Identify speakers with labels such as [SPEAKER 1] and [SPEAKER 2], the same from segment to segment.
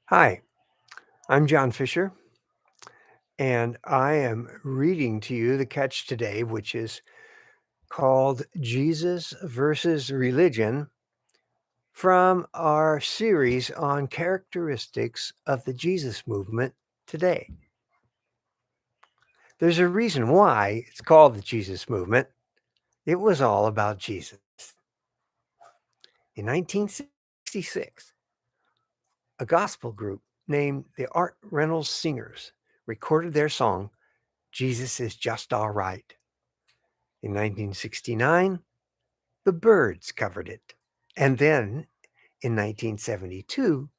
[SPEAKER 1] Hi, I'm John Fisher, and I am reading to you the catch today, which is called Jesus versus Religion from our series on characteristics of the Jesus movement today. There's a reason why it's called the Jesus movement. It was all about Jesus. In 1966, a gospel group named the Art Reynolds Singers recorded their song, Jesus is Just All Right. In 1969, the Byrds covered it. And then in 1972,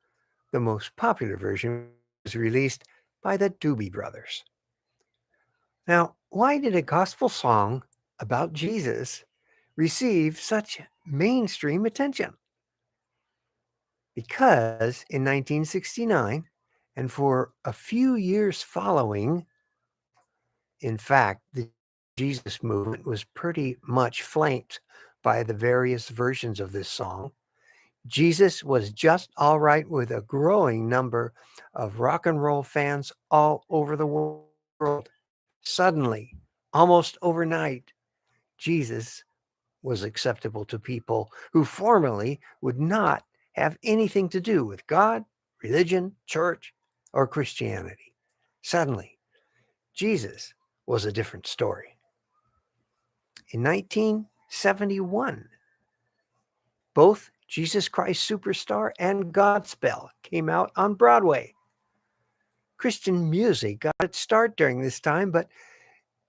[SPEAKER 1] the most popular version was released by the Doobie Brothers. Now, why did a gospel song about Jesus receive such mainstream attention? Because in 1969, and for a few years following, in fact, the Jesus movement was pretty much flanked by the various versions of this song. Jesus was just all right with a growing number of rock and roll fans all over the world. Suddenly, almost overnight, Jesus was acceptable to people who formerly would not have anything to do with God, religion, church, or Christianity. Suddenly, Jesus was a different story. In 1971, both Jesus Christ Superstar and Godspell came out on Broadway. Christian music got its start during this time, but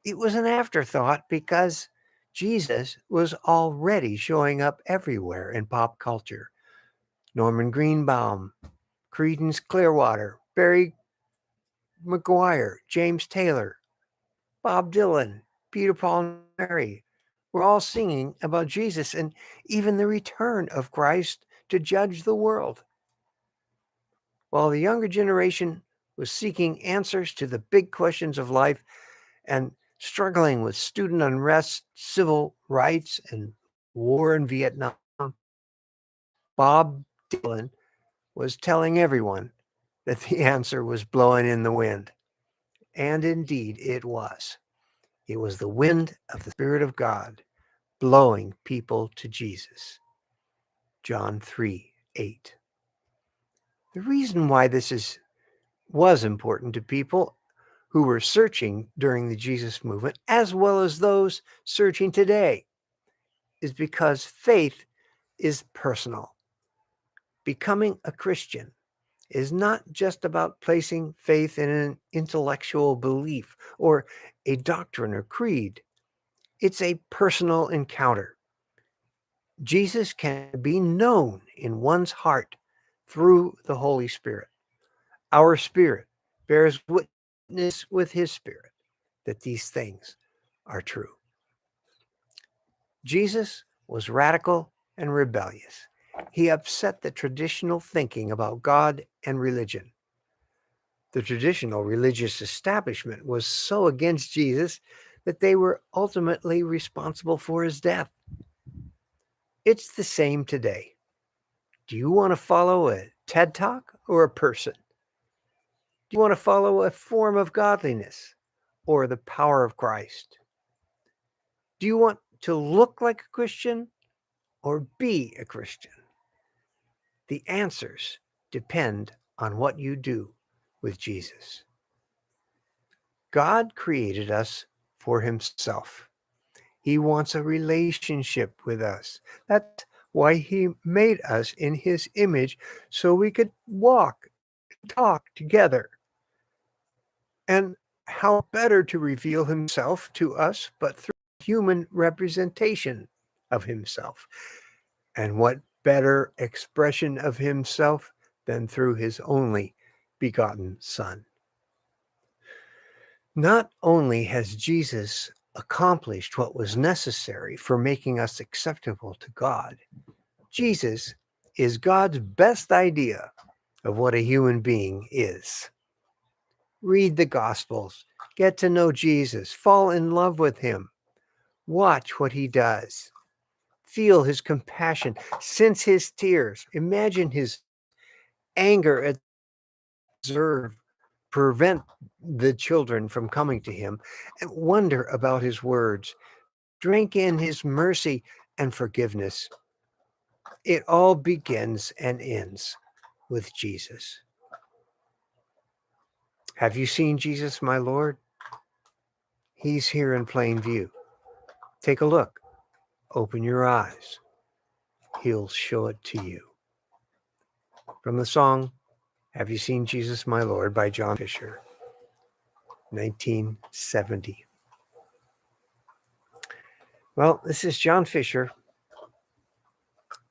[SPEAKER 1] it was an afterthought because Jesus was already showing up everywhere in pop culture. Norman Greenbaum, Creedence Clearwater, Barry McGuire, James Taylor, Bob Dylan, Peter Paul and Mary were all singing about Jesus and even the return of Christ to judge the world. While the younger generation was seeking answers to the big questions of life and struggling with student unrest, civil rights, and war in Vietnam, Bob Dylan was telling everyone that the answer was blowing in the wind. And indeed it was. It was the wind of the Spirit of God blowing people to Jesus. John 3:8. The reason why was important to people who were searching during the Jesus movement, as well as those searching today, is because faith is personal. Becoming a Christian is not just about placing faith in an intellectual belief or a doctrine or creed. It's a personal encounter. Jesus can be known in one's heart through the Holy Spirit. Our spirit bears witness with his spirit that these things are true. Jesus was radical and rebellious. He upset the traditional thinking about God and religion. The traditional religious establishment was so against Jesus that they were ultimately responsible for his death. It's the same today. Do you want to follow a TED Talk or a person? Do you want to follow a form of godliness or the power of Christ? Do you want to look like a Christian or be a Christian? The answers depend on what you do with Jesus. God created us for himself. He wants a relationship with us. That's why he made us in his image so we could walk, talk together. And how better to reveal himself to us but through human representation of himself? And what better expression of himself than through his only begotten Son? Not only has Jesus accomplished what was necessary for making us acceptable to God, Jesus is God's best idea of what a human being is. Read the Gospels, get to know Jesus, fall in love with him, watch what he does, feel his compassion, sense his tears, imagine his anger at prevent the children from coming to him, and wonder about his words, drink in his mercy and forgiveness. It all begins and ends with Jesus. Have you seen Jesus, my Lord? He's here in plain view. Take a look. Open your eyes. He'll show it to you. From the song, Have You Seen Jesus, My Lord, by John Fisher, 1970. Well, this is John Fisher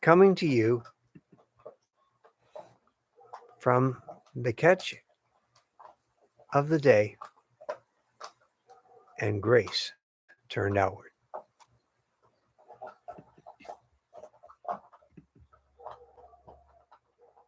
[SPEAKER 1] coming to you from the catch of the day and grace turned outward.